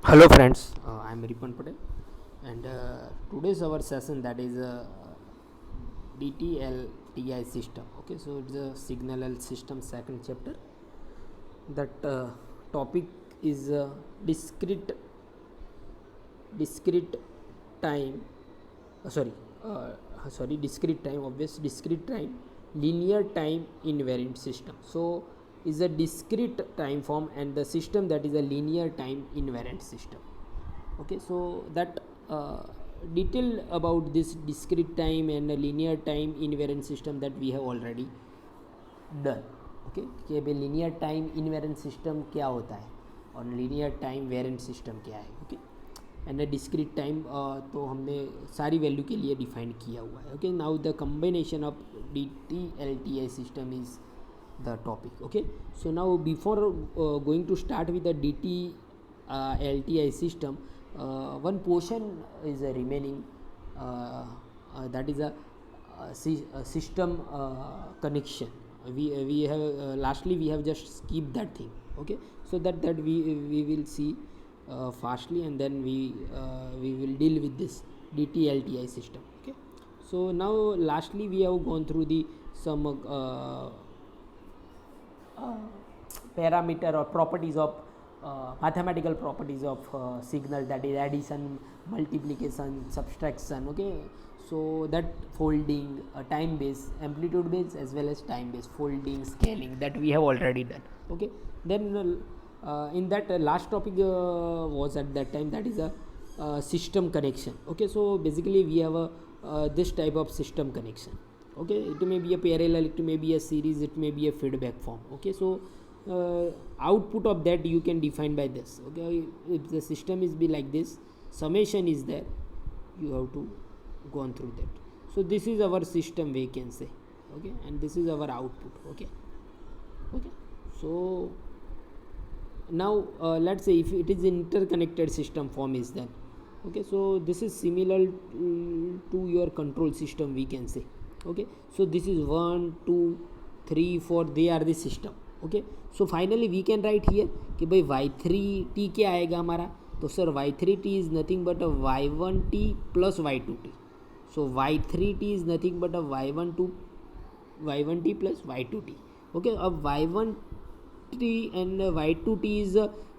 Hello friends, I am Ripan Patel and today's our session that is DTLTI system. Okay, so it's a signal system second chapter. That topic is discrete time. Sorry, discrete time. Obvious discrete time, linear time invariant system. So is a discrete time form and the system that is a linear time invariant system. Okay, so that detail about this discrete time and linear time invariant system that we have already done. Okay कि भाई linear time इनवेरेंट system क्या होता है और linear time वेरेंट system क्या है. Okay and discrete time तो हमने सारी वैल्यू के लिए डिफाइन किया हुआ है. Okay now the combination of DTLTI system is the topic. Okay, so now before going to start with the DTLTI system, one portion is remaining, that is a system connection. We have lastly we have just skipped that thing. Okay, so that we will see fastly and then we will deal with this DTLTI system. Okay, so now lastly we have gone through the some parameter or properties of mathematical properties of signal, that is addition, multiplication, subtraction. Okay, so that folding, time base, amplitude base as well as time base, folding, scaling, that we have already done. Okay, then in that last topic was at that time, that is a system connection. Okay, so basically we have a this type of system connection. Okay, it may be a parallel, it may be a series, it may be a feedback form. Okay, so output of that you can define by this. Okay, if the system is be like this, summation is there, you have to go on through that. So this is our system, we can say. Okay, and this is our output. Okay, so now let's say if it is interconnected system form is then. Okay, so this is similar to your control system, we can say. Okay, so this is 1 2 3 4, they are the system. Okay, so finally we can write here कि भाई y3t क्या आएगा हमारा, तो sir y3t is nothing but a y1t plus y2t. so y3t is nothing but a y1t plus y2t. okay, अब y1t and y2t is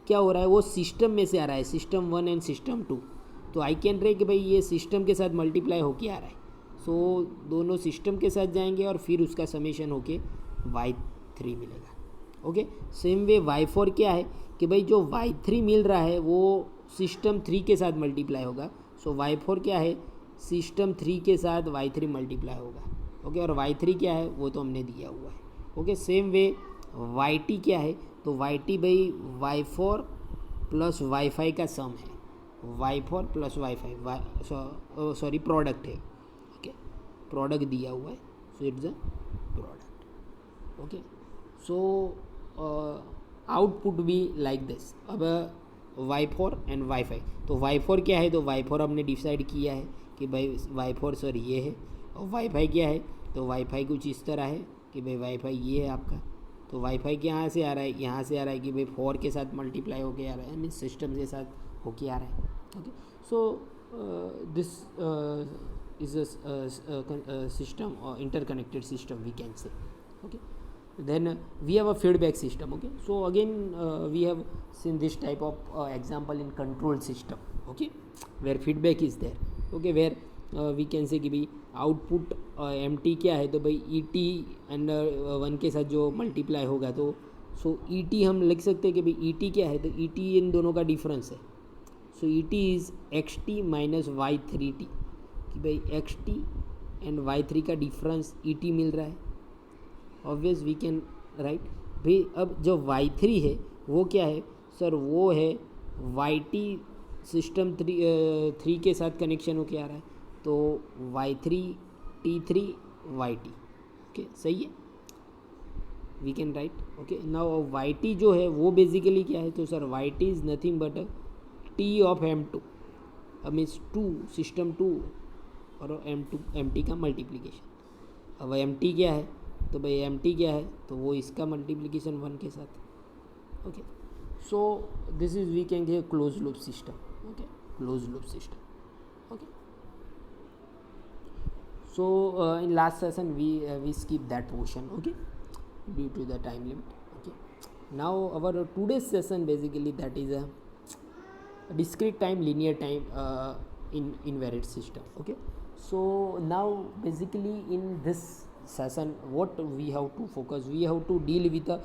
क्या हो रहा है, वो सिस्टम में से आ रहा है, सिस्टम 1 एंड सिस्टम 2. तो आई कैन रहे कि भाई ये सिस्टम के साथ मल्टीप्लाई होके आ रहा है. सो दोनों सिस्टम के साथ जाएंगे और फिर उसका समेशन होके y3 मिलेगा. ओके, सेम वे y4 क्या है कि भाई जो y3 मिल रहा है वो सिस्टम 3 के साथ मल्टीप्लाई होगा. सो y4 क्या है, सिस्टम 3 के साथ y3 मल्टीप्लाई होगा. ओके, और y3 क्या है वो तो हमने दिया हुआ है. ओके, सेम वे yt क्या है, तो yt भाई y4 प्लस y5 का सम है, y4 plus y5 sorry product है. ओके, प्रोडक्ट दिया हुआ है, so it's a product. Okay, so output भी लाइक दिस. अब y4 एंड y5, तो y4 क्या है, तो y4 हमने डिसाइड किया है कि भाई y4 सॉरी ये है, और y5 क्या है, तो y5 कुछ इस तरह है कि भाई y5 ये है आपका. तो y5 यहाँ से आ रहा है, यहाँ से आ रहा है कि भाई 4 के साथ मल्टीप्लाई होके आ रहा है, मीन सिस्टम के साथ होके आ रहा है. Okay, so this is a system or interconnected system, we can say. Okay, then we have a feedback system. Okay, so again we have seen this type of example in control system. Okay, where feedback is there. Okay, where we can say कि भाई output mt क्या है, तो भाई et and 1 के साथ जो multiply होगा, तो सो et हम लिख सकते हैं कि भाई et क्या है, तो et इन दोनों का डिफरेंस है. सो et is xt minus y3t, कि भाई xt एंड y3 का डिफरेंस et मिल रहा है. ऑब्वियस वी कैन राइट भाई. अब जो y3 है वो क्या है सर, वो है yt सिस्टम 3 के साथ कनेक्शन होके आ रहा है, तो y3 t3 yt. ओके, सही है, we can write. Okay, now yt जो है वो बेसिकली क्या है, तो sir yt is nothing but t of m2. अब मीन्स 2 सिस्टम 2 और mt का मल्टीप्लिकेशन. अब mt क्या है, तो भाई mt क्या है, तो वो इसका मल्टीप्लिकेशन 1 के साथ. Okay, So this is we can get closed loop system. Okay, closed loop system. Okay, so in last session we skip that portion, okay, due to the time limit. Okay, now our today's session basically that is a discrete time linear time in invariant system. Okay, so now basically in this session what we have to focus, we have to deal with a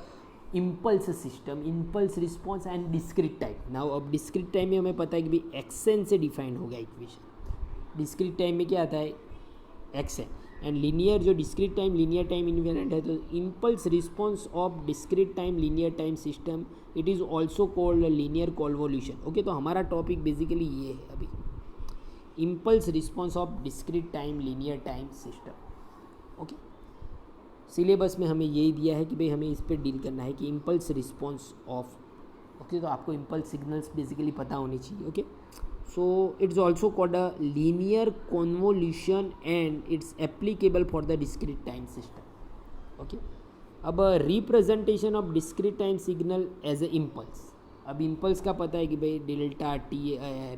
impulse system, impulse response and discrete time. Now अब discrete time में हमें पता है कि भाई xn से define होगा equation. Discrete time में क्या आता है, एक्सएन. एंड लीनियर जो discrete time linear time invariant है, तो impulse response of discrete time linear time system it is also called linear convolution. Okay, तो हमारा टॉपिक बेसिकली ये है अभी, impulse response of discrete time linear time system. Okay, syllabus में हमें यही दिया है कि भाई हमें इस पर डील करना है कि इम्पल्स रिस्पॉन्स ऑफ. ओके, तो आपको इम्पल्स सिग्नल्स बेसिकली पता होनी चाहिए. Okay, so it's also called a linear convolution and it's applicable for the discrete time system. Okay, अब representation of discrete time signal as a impulse. अब impulse का पता है कि भाई डेल्टा टी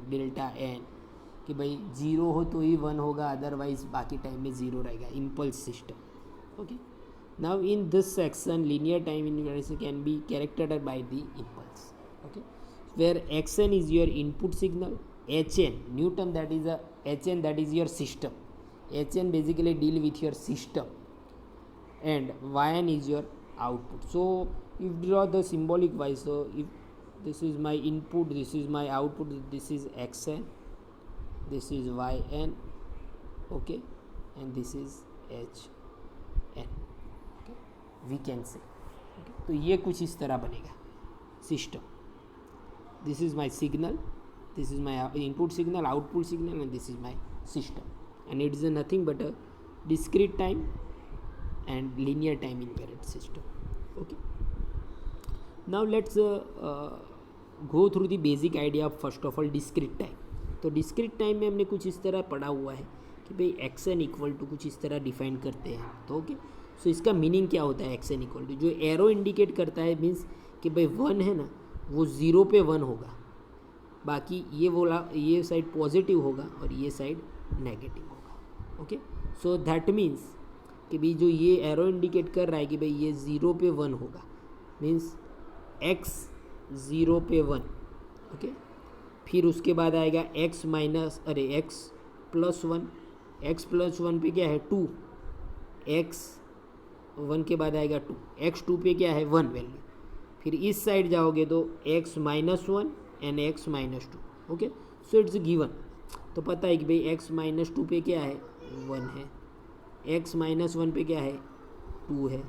डेल्टा एन, कि भाई जीरो हो तो ही वन होगा, अदरवाइज बाकी टाइम में ज़ीरो रहेगा. Impulse system. Okay, now in this section linear time invariant can be characterized by the impulse. Okay, where xn is your input signal, hn new term that is a hn that is your system. Hn basically deal with your system and yn is your output. So if draw the symbolic wise, so if this is my input, this is my output, this is xn, this is yn, okay, and this is hn, we can say. तो ये कुछ इस तरह बनेगा system. This is my signal, this is my input signal, output signal, and this is my system. And it is nothing but a discrete time and linear time invariant system. Okay, now let's go through the basic idea of first of all discrete time. तो discrete time में हमने कुछ इस तरह पढ़ा हुआ है कि भाई एक्स एन इक्वल टू कुछ इस तरह डिफाइन करते हैं. तो ओके, सो इसका मीनिंग क्या होता है एक्स एन इक्वल टू, जो एरो इंडिकेट करता है मीन्स कि भाई वन है ना, वो ज़ीरो पे वन होगा, बाकी ये बोला ये साइड पॉजिटिव होगा और ये साइड नेगेटिव होगा. ओके, सो दैट मीन्स कि भाई जो ये एरो इंडिकेट कर रहा है कि भाई ये ज़ीरो पे वन होगा, मीन्स एक्स ज़ीरो पे वन. ओके, फिर उसके बाद आएगा x minus x plus one. X plus one पे क्या है, टू. एक्स वन के बाद आएगा टू. एक्स टू पे क्या है, वन वैल्यू. फिर इस साइड जाओगे तो x minus one and x minus two. Okay, so it's given. तो पता है कि भाई एक्स माइनस टू पे क्या है, वन है. एक्स माइनस वन पे क्या है, टू है.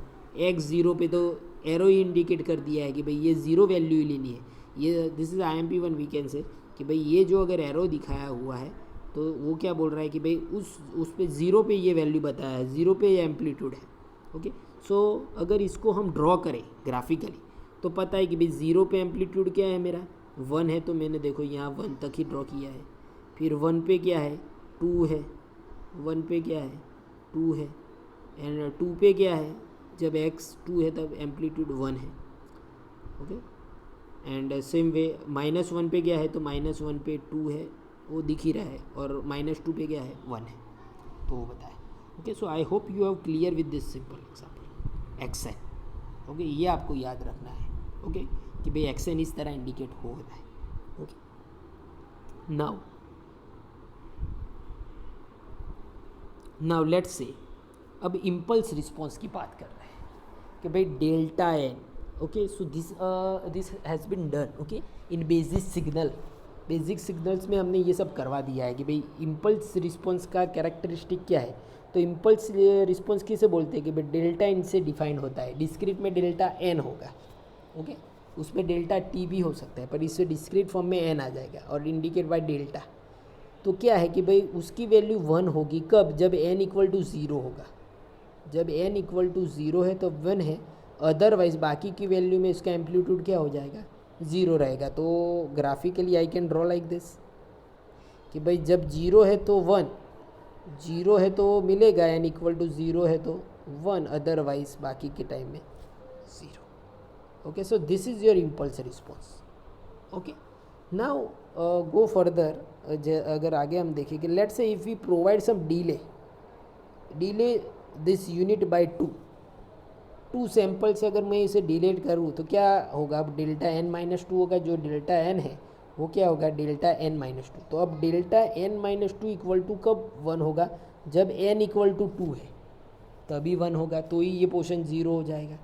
एक्स ज़ीरो पे तो एरो ही इंडिकेट कर दिया है कि भाई ये ज़ीरो वैल्यू ही लेनी है. ये this is IMP1 we can से कि भाई ये जो अगर एरो दिखाया हुआ है तो वो क्या बोल रहा है कि भाई उस पे ज़ीरो पे ये वैल्यू बताया है, ज़ीरो पे ये एम्पलीट्यूड है. ओके, सो अगर इसको हम ड्रॉ करें ग्राफिकली तो पता है कि भाई ज़ीरो पे एम्पलीट्यूड क्या है मेरा, वन है. तो मैंने देखो यहाँ वन तक ही ड्रॉ किया है. फिर वन पे क्या है, टू है. वन पे क्या है, टू है. एंड टू पे क्या है, जब एक्स टू है तब एम्पलीट्यूड वन है. Okay, and same way minus one पे क्या है, तो माइनस वन पे टू है, वो दिख ही रहा है. और माइनस टू पे क्या है, वन है. तो वो बताए. Okay, so I hope you have clear with this simple example X N. Okay, ये आपको याद रखना है. ओके, कि भाई एक्स एन इस तरह इंडिकेट हो रहा है. ओके, नाउ लेट्स से अब इम्पल्स रिस्पॉन्स की बात कर रहे हैं कि भाई delta N. Okay, so this has been done. Okay, in basic signals में हमने ये सब करवा दिया है कि भाई इम्पल्स रिस्पॉन्स का कैरेक्टरिस्टिक क्या है. तो इम्पल्स रिस्पॉन्स किसे बोलते हैं कि भाई डेल्टा एन से डिफाइन होता है. डिस्क्रीट में डेल्टा एन होगा. ओके, उसमें डेल्टा टी भी हो सकता है, पर इससे डिस्क्रीट फॉर्म में एन आ जाएगा और इंडिकेट बाय डेल्टा. तो क्या है कि भाई उसकी वैल्यू वन होगी कब, जब एन इक्वल टू ज़ीरो होगा. जब एन इक्वल टू ज़ीरो है तो वन है, अदरवाइज बाकी की वैल्यू में इसका एम्पलीट्यूड क्या हो जाएगा, ज़ीरो रहेगा. तो graphically I can draw like this कि भाई जब जीरो है तो वन, जीरो है तो मिलेगा, एन इक्वल टू ज़ीरो है तो वन, अदरवाइज बाकी के टाइम में zero. Okay, so this is your impulse response. Okay, now go further. अगर आगे हम देखें कि let's say if we provide some delay this unit by 2 sample से अगर मैं इसे डिलेट करूँ तो क्या होगा, अब डेल्टा n माइनस 2 होगा, जो डेल्टा n है वो क्या होगा, डेल्टा n माइनस 2. तो अब delta n minus 2 equal to कब 1 होगा, जब n इक्वल टू 2 है तभी 1 होगा, तो ही ये पोर्शन 0 हो जाएगा.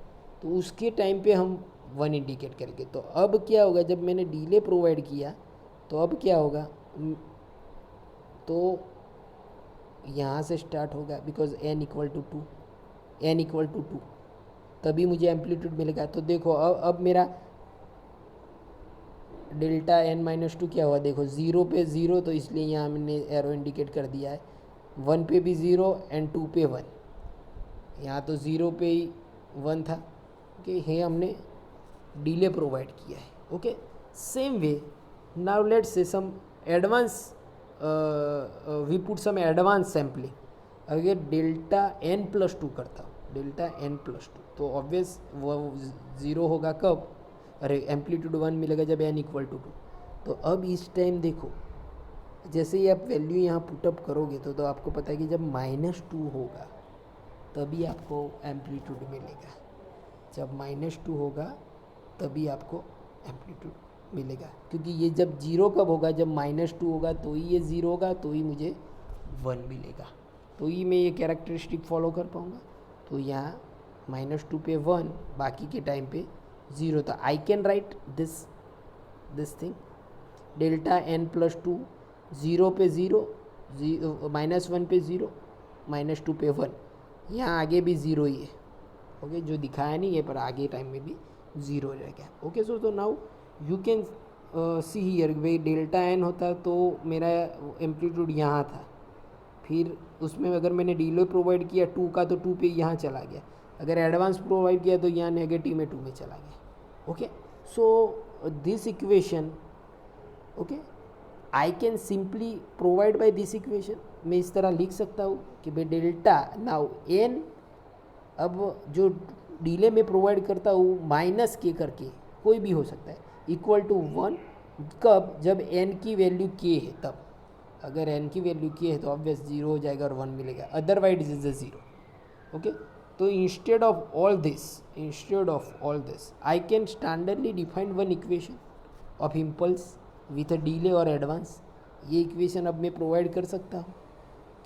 तो उसके टाइम पे हम 1 इंडिकेट करेंगे. तो अब क्या होगा, जब मैंने डिले प्रोवाइड किया तो अब क्या होगा, तो यहाँ से स्टार्ट होगा बिकॉज n इक्वल टू 2 तभी मुझे एम्पलीट्यूड मिलेगा. तो देखो अब मेरा डेल्टा n माइनस 2 क्या हुआ, देखो 0 पे 0, तो इसलिए यहाँ मैंने एरो इंडिकेट कर दिया है. 1 पे भी 0 एंड 2 पे 1, यहाँ तो 0 पे ही 1 था. ओके, ये हमने डिले प्रोवाइड किया है. Okay, same way now let's say some advance we put some advance sampling. अगर डेल्टा n प्लस 2 करता हूँ, डेल्टा n प्लस 2, तो ऑब्वियस वो 0 होगा कब, अरे एम्पलीट्यूड 1 मिलेगा जब n इक्वल टू 2. तो अब इस टाइम देखो, जैसे ही आप वैल्यू यहाँ पुटअप करोगे तो आपको पता है कि जब -2 होगा तभी आपको एम्पलीट्यूड मिलेगा. जब -2 होगा तभी आपको एम्पलीट्यूड मिलेगा, क्योंकि ये जब 0 कब होगा, जब -2 होगा तो ही ये 0 होगा, तो ही मुझे 1 मिलेगा, तो ही मैं ये कैरेक्टरिस्टिक फॉलो कर पाऊँगा. तो यहाँ -2 पे 1, बाकी के टाइम पे 0. तो I can write this thing, delta n plus 2, 0 पे 0, -1 पे 0, -2 पे 1. यहाँ आगे भी 0 ही है. ओके, जो दिखाया नहीं है पर आगे टाइम में भी 0 हो जाएगा. Okay, so now you can see here, भाई डेल्टा n होता तो मेरा एम्पलीट्यूड यहाँ था, फिर उसमें अगर मैंने डिले प्रोवाइड किया 2 का तो 2 पे यहाँ चला गया, अगर एडवांस प्रोवाइड किया तो यहाँ नेगेटिव में 2 में चला गया. Okay, so this equation, okay, I can simply provide by this equation. मैं इस तरह लिख सकता हूँ कि भाई डेल्टा नाउ n, अब जो डिले में प्रोवाइड करता हूँ माइनस के करके, कोई भी हो सकता है, इक्वल टू 1 कब, जब n की वैल्यू k है तब. अगर n की वैल्यू k है तो ऑब्वियस 0 हो जाएगा और 1 मिलेगा, अदरवाइज इज अ 0. ओके, तो instead of all this I can standardly defined one equation of impulse with a delay और एडवांस. ये इक्वेशन अब मैं प्रोवाइड कर सकता हूँ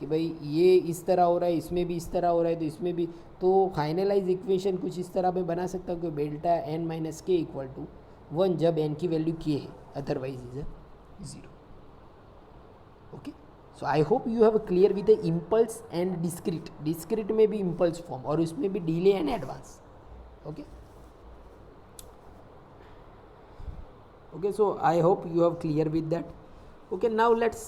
कि भाई ये इस तरह हो रहा है, इसमें भी इस तरह हो रहा है, तो इसमें भी. तो फाइनलाइज इक्वेशन कुछ इस तरह मैं बना सकता हूँ कि डेल्टा n माइनस के इक्वल टू 1 जब n की वैल्यू k है, otherwise is a 0. Okay, so I hope you have clear with the impulse and discrete में भी इम्पल्स फॉर्म और उसमें भी delay and advance. Okay, okay, so I hope you have clear with that. Okay, now let's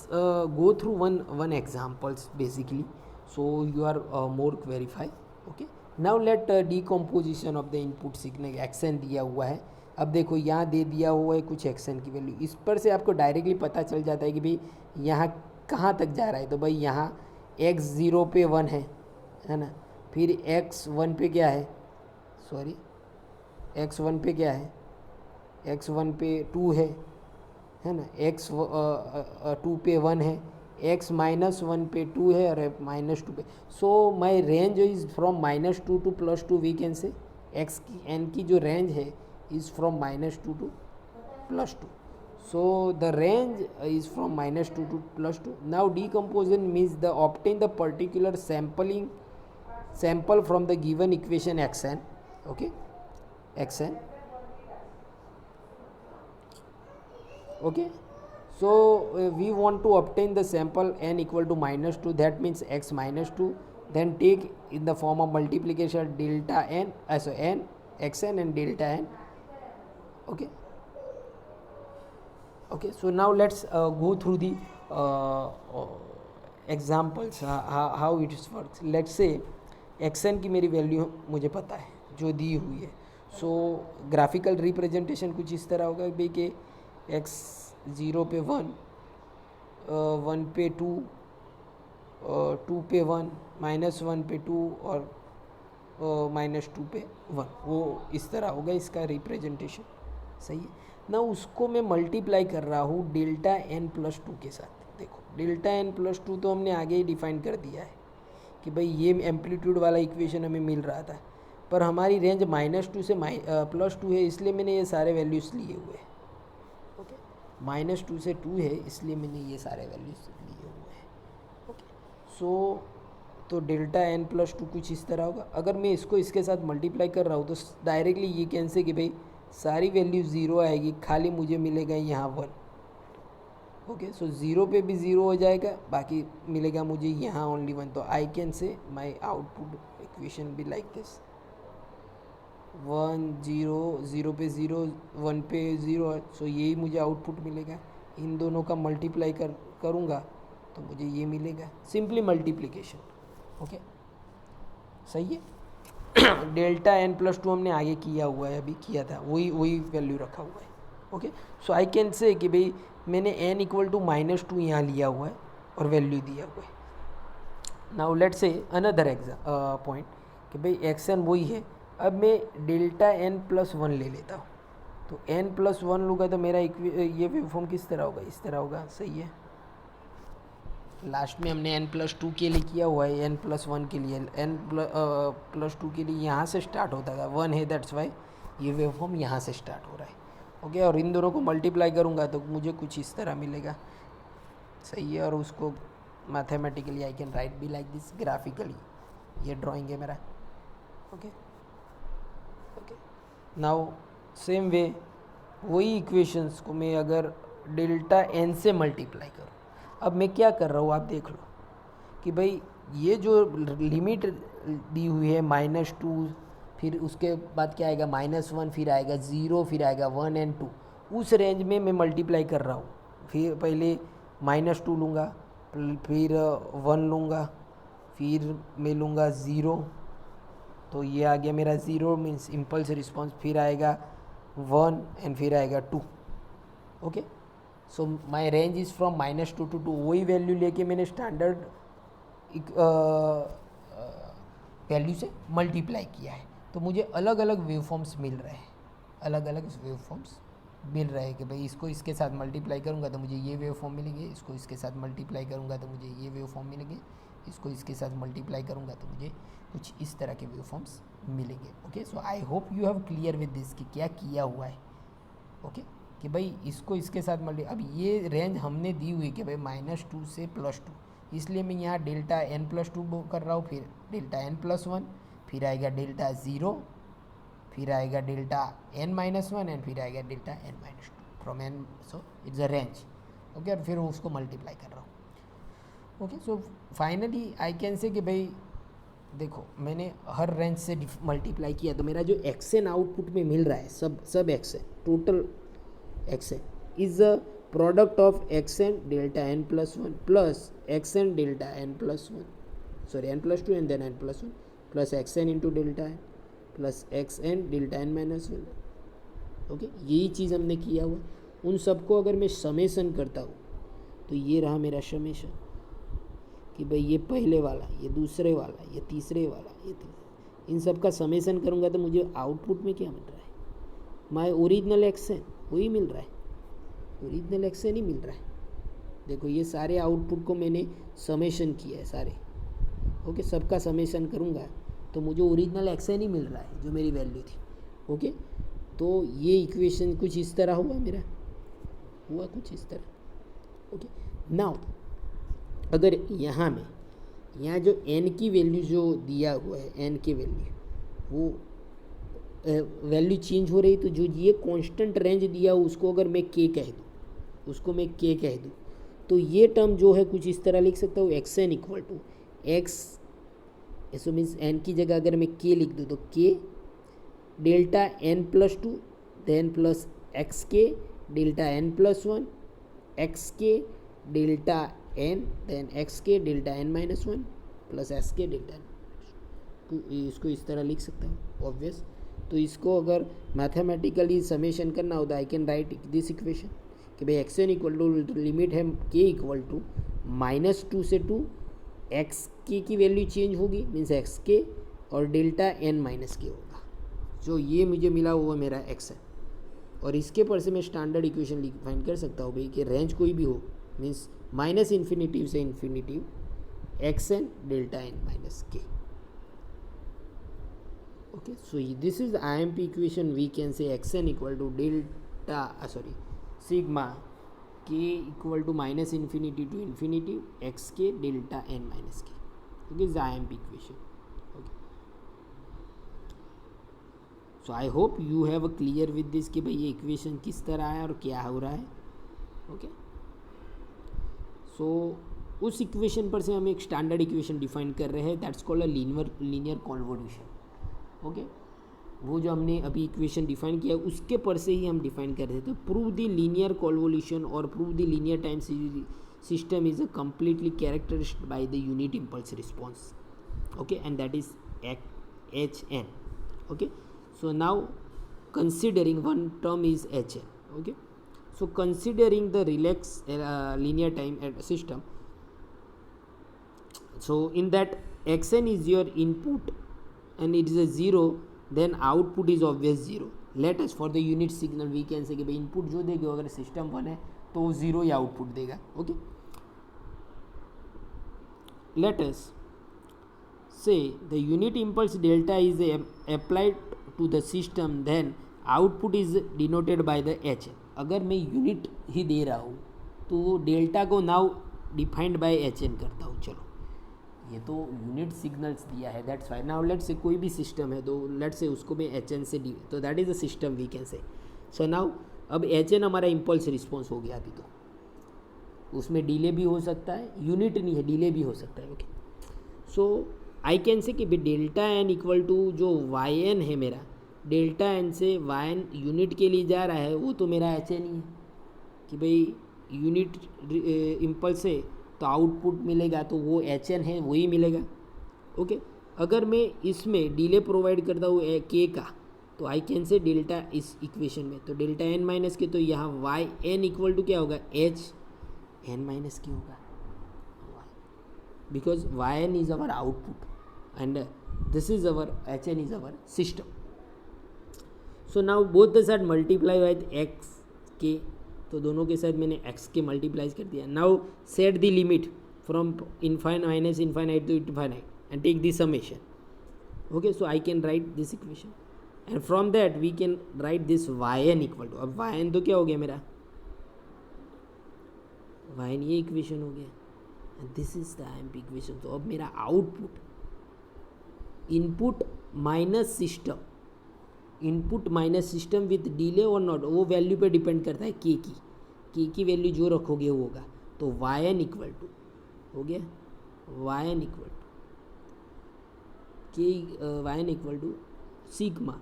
go through one examples basically, so you are more clarify. Okay, now let decomposition of the input signal xn दिया हुआ है. अब देखो यहाँ दे दिया हुआ है कुछ xn की वैल्यू, इस पर से आपको डायरेक्टली पता चल जाता है कि भाई यहाँ कहाँ तक जा रहा है. तो भाई यहाँ x 0 पे 1 है ना, फिर x 1 पे क्या है, सॉरी x 1 पे क्या है, x 1 पे 2 है ना, x 2 पे 1 है, x -1 पे 2 है और -2 पे. So my range is from -2 to +2. We can say x की n की जो रेंज है is from -2 to +2. So the range is from -2 to +2. Now decomposition means the obtain the particular sample from the given equation xn. Okay, xn. Okay, so we want to obtain the sample n equal to -2, that means x -2, then take in the form of multiplication delta n, so n xn and delta n. Okay, okay, so now let's go through the examples, how it works. Let's say xn की मेरी value मुझे पता है जो दी हुई है. सो graphical representation कुछ इस तरह होगा भाई कि x 0 पे 1, 1 पे 2, 2 पे 1, -1 पे 2 और -2 पे 1, वो इस तरह होगा इसका रिप्रेजेंटेशन, सही है ना। उसको मैं मल्टीप्लाई कर रहा हूँ डेल्टा n प्लस 2 के साथ। देखो डेल्टा n प्लस 2 तो हमने आगे ही डिफाइन कर दिया है कि भाई ये एम्पलीट्यूड वाला इक्वेशन हमें मिल रहा था, पर हमारी रेंज -2 से +2 है, इसलिए मैंने ये सारे वैल्यूज़ लिए हुए हैं। ओके, -2 से 2 है इसलिए मैंने ये सारे वैल्यूज़ लिए हुए हैं। ओके, सो तो डेल्टा n प्लस 2 कुछ इस तरह होगा। अगर मैं इसको इसके साथ मल्टीप्लाई कर रहा हूँ तो डायरेक्टली ये कैन से कि भाई सारी वैल्यू 0 आएगी, खाली मुझे मिलेगा यहाँ 1। ओके, सो 0 पे भी 0 हो जाएगा, बाकी मिलेगा मुझे यहाँ ओनली 1। तो I can say my output equation भी लाइक दिस 1 0 0 पे 0 1 पे 0, सो यही मुझे आउटपुट मिलेगा। इन दोनों का मल्टीप्लाई करूँगा तो मुझे ये मिलेगा, सिंपली मल्टीप्लिकेशन। ओके, सही है। डेल्टा n प्लस 2 हमने आगे किया हुआ है, अभी किया था, वही वैल्यू रखा हुआ है। Okay, so I can say कि भाई मैंने n इक्वल टू -2 यहाँ लिया हुआ है और वैल्यू दिया हुआ है। नाउ लेट से अनदर पॉइंट कि भाई xn वही है। अब मैं डेल्टा n प्लस 1 ले लेता हूँ, तो n प्लस 1 लूँगा तो मेरा ये वेवफॉर्म किस तरह होगा, इस तरह होगा, सही है। लास्ट में हमने n प्लस 2 के लिए किया हुआ है, n प्लस 1 के लिए, n प्लस 2 के लिए यहाँ से स्टार्ट होता था, 1 है, दैट्स वाई ये वेवफॉर्म यहाँ से स्टार्ट हो रहा है। ओके, और इन दोनों को मल्टीप्लाई करूँगा तो मुझे कुछ इस तरह मिलेगा, सही है। और उसको mathematically I can right be like this, graphically ये ड्राइंग है मेरा। Okay okay, now same way वही इक्वेशंस को मैं अगर डेल्टा n से मल्टीप्लाई करूँ, अब मैं क्या कर रहा हूँ आप देख लो कि भाई ये जो लिमिट दी हुई है -2, फिर उसके बाद क्या आएगा -1, फिर आएगा 0, फिर आएगा 1 और 2, उस रेंज में मैं मल्टीप्लाई कर रहा हूँ। फिर पहले -2 लूँगा, फिर 1 लूँगा, फिर मैं लूँगा 0, तो ये आ गया मेरा 0 मीन्स इम्पल्स रिस्पॉन्स, फिर आएगा 1 एंड फिर आएगा 2। Okay, so my range is from -2 to 2। वही वैल्यू लेके मैंने स्टैंडर्ड वैल्यू से मल्टीप्लाई किया है, तो मुझे अलग अलग वेवफॉर्म्स मिल रहे हैं, अलग अलग वेवफॉर्म्स मिल रहे हैं कि भाई इसको इसके साथ मल्टीप्लाई करूँगा तो मुझे ये वेवफॉर्म मिलेंगे, इसको इसके साथ मल्टीप्लाई करूँगा तो मुझे ये वेवफॉर्म मिलेंगे, इसको इसके साथ मल्टीप्लाई करूँगा तो मुझे कुछ इस तरह के वेवफॉर्म्स मिलेंगे। Okay, so I hope you have clear with this कि क्या किया हुआ है। ओके, कि भाई इसको इसके साथ अब ये रेंज हमने दी हुई कि भाई -2 से +2, इसलिए मैं यहाँ डेल्टा n प्लस 2 कर रहा हूँ, फिर डेल्टा n प्लस 1, फिर आएगा डेल्टा 0, फिर आएगा डेल्टा n-1 एंड फिर आएगा delta n-2 from n, so it's a range. Okay, और फिर उसको मल्टीप्लाई कर रहा हूँ। Okay, so finally I can say कि भाई देखो मैंने हर रेंज से मल्टीप्लाई किया तो मेरा जो xn आउटपुट में मिल रहा है, सब xn, total xn is a product of xn delta n plus 1 plus xn delta n plus 1, sorry n plus 2 and then n plus 1 plus xn into delta n plus xn delta n minus 1। Okay, यही चीज़ हमने किया हुआ। उन सबको अगर मैं summation करता हूँ तो ये रहा मेरा समेशन कि भाई ये पहले वाला, ये दूसरे वाला, ये तीसरे वाला, ये इन सब का समेसन करूँगा तो मुझे आउटपुट में क्या मिल रहा है, माय ओरिजिनल xn वही मिल रहा है, ओरिजिनल xn ही मिल रहा है। देखो ये सारे आउटपुट को मैंने समेशन किया है सारे। ओके, सबका समेशन करूँगा तो मुझे ओरिजिनल xn ही मिल रहा है जो मेरी वैल्यू थी। ओके, तो ये इक्वेशन कुछ इस तरह हुआ मेरा, हुआ कुछ इस तरह। ओके, नाउ अगर यहाँ जो n की वैल्यू जो दिया हुआ है, n की वैल्यू वो वैल्यू चेंज हो रही, तो जो ये कांस्टेंट रेंज दिया उसको अगर मैं k कह दूँ, उसको मैं k कह दूँ, तो ये टर्म जो है कुछ इस तरह लिख सकता हूँ, xn इक्वल टू x, ऐसा मीन्स n की जगह अगर मैं k लिख दूँ तो k delta n plus 2 then plus X K delta n plus 1 X K delta n then X K delta n minus 1 plus S K delta n। इसको इस तरह लिख सकता हूँ ऑब्वियस। तो इसको अगर मैथमेटिकली समेशन करना हो तो I can write this equation कि भाई xn इक्वल टू लिमिट है k इक्वल टू -2 से 2, एक्स के की वैल्यू चेंज होगी मीन्स एक्स के और डेल्टा एन माइनस के होगा। जो ये मुझे मिला वो मेरा एक्स है, और इसके पर से मैं स्टैंडर्ड इक्वेशन फाइंड कर सकता हूँ भाई कि रेंज कोई भी हो, मीन्स माइनस इन्फिनिटिव से infinitive X N delta N minus K. Okay, so this is the IMP equation. We can say xn equal to delta sigma k equal to minus infinity to infinity xk delta n minus k. Okay, this is the IMP equation. Okay, so I hope you have a clear with this कि भाई ये equation किस तरह है और क्या हो रहा है. ओके, सो उस इक्वेशन पर से हम एक स्टैंडर्ड इक्वेशन डिफाइन कर रहे हैं, that's called a linear convolution. Okay, वो जो हमने अभी इक्वेशन डिफाइन किया उसके पर से ही हम डिफाइन कर रहे थे. प्रूव द लीनियर कॉन्वोल्यूशन और prove the linear time system is a completely characterised by the unit impulse response. Okay, and that is H N. Okay, so now considering one term is hn. Okay, so considering the relaxed linear time system, so in that xn is your input and it is a 0, then output is obvious 0. Let us for the unit signal we can say कि भाई input जो देगा अगर system 1 है तो वो 0 ही output देगा. Okay, let us say the unit impulse delta is applied to the system, then output is denoted by the h. अगर मैं यूनिट ही दे रहा हूँ तो डेल्टा को now defined by H N करता हूँ. चलो, ये तो यूनिट सिग्नल्स दिया है, दैट्स वाई. नाउ लेट्स से कोई भी सिस्टम है तो लेट्स से उसको मैं एच एन से तो that is a system we can say. So now अब एच एन हमारा इम्पल्स रिस्पॉन्स हो गया. अभी तो उसमें डिले भी हो सकता है, यूनिट नहीं है, डिले भी हो सकता है. Okay, so I can say कि डेल्टा एन इक्वल टू जो वाई एन है मेरा, डेल्टा एन से वाई एन यूनिट के लिए जा रहा है, वो तो मेरा एच एन ही है कि भाई यूनिट इम्पल्स से तो आउटपुट मिलेगा तो वो एच एन है, वही मिलेगा. ओके, अगर मैं इसमें डिले प्रोवाइड करता हूँ के का, तो आई कैन से डेल्टा इस इक्वेशन में तो डेल्टा एन माइनस के, तो यहाँ वाई एन इक्वल टू क्या होगा, एच एन माइनस के होगा, because yn is our output and this is our hn is our system. So now both the side multiply with x k, तो दोनों के साथ मैंने x के मल्टीप्लाई कर दिया. now set the limit from infinite minus infinite to infinite and take the summation. Okay, so I can write this equation and from that we can write this yn equal to, अब yn तो क्या हो गया मेरा, yn ये equation हो गया and this is the IMP equation. तो अब मेरा output input minus system, input minus system with delay और नॉट, वो वैल्यू पे डिपेंड करता है के की वैल्यू जो रखोगे वो होगा. तो वाई एन इक्वल टू हो गया, Y N equal to K, Y N equal to sigma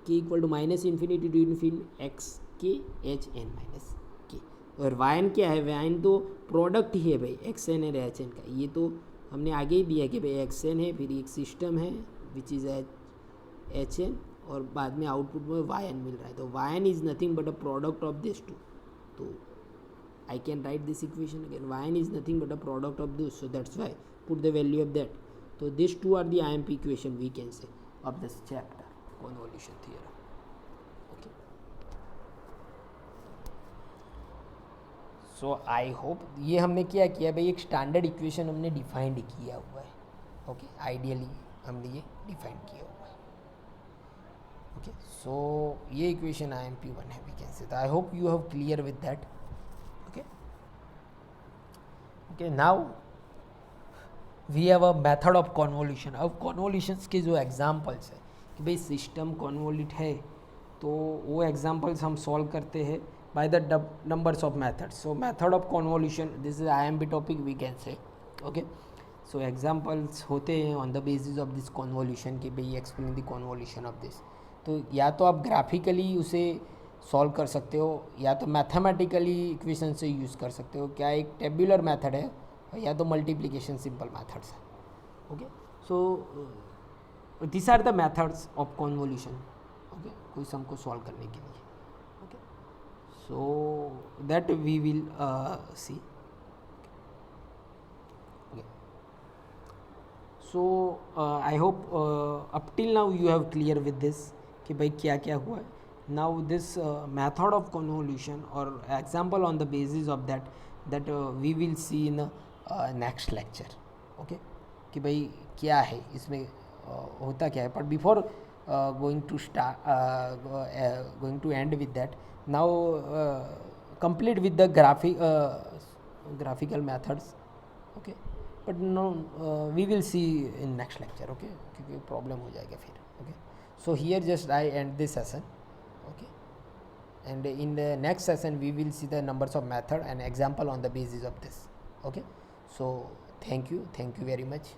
K equal to minus infinity to infinity X K H N minus K. और वाई एन क्या है, वाई एन तो product ही है भाई X N और एच एन का. ये तो हमने आगे ही दिया कि भाई एक्स एन है, फिर एक सिस्टम है विच इज़ एच एन, और बाद में आउटपुट में वाई एन मिल रहा है. तो Y N is nothing but a product of this two. तो I can write this equation again, Y N is nothing but a product of this, so that's why put the value of that. तो this two are the I M P equation we can say of this chapter convolution theorem. So I hope ये हमने क्या किया भाई, एक standard equation हमने defined किया हुआ है. ओके, आइडियली हमने ये डिफाइन किया हुआ है. ओके, सो ये equation I M P one है we can say. I hope you have clear with that. Okay, okay, now we have a method of convolution. अब कॉन्वोल्यूशंस के जो एग्जाम्पल्स है कि भाई सिस्टम कॉन्वोल्यूट है, तो वो एग्जाम्पल्स हम सॉल्व करते हैं by the numbers of methods. So method of convolution, this is IMP topic we can say. Okay, so examples होते हैं on the basis of this convolution कि भाई explain the convolution of this. तो या तो आप ग्राफिकली उसे solve कर सकते हो या तो मैथमेटिकली इक्वेशन से यूज़ कर सकते हो. क्या एक टेबुलर मेथड है या तो मल्टीप्लिकेशन सिंपल मेथड्स है. Okay, so this are the methods of convolution. Okay, कोई सम को सॉल्व करने के लिए. So that we will see. Okay. So I hope up till now you have clear with this कि भाई क्या क्या हुआ है. Now this method of convolution और example on the basis of that we will see in next lecture. Okay, कि भाई क्या है इसमें होता क्या है. But before going to end with that, now complete with the graphical methods. Okay, but no, we will see in next lecture. Okay, क्योंकि problem हो जाएगा फिर. Okay, so here just I end this session. Okay, and in the next session we will see the numbers of method and example on the basis of this. Okay, so thank you very much.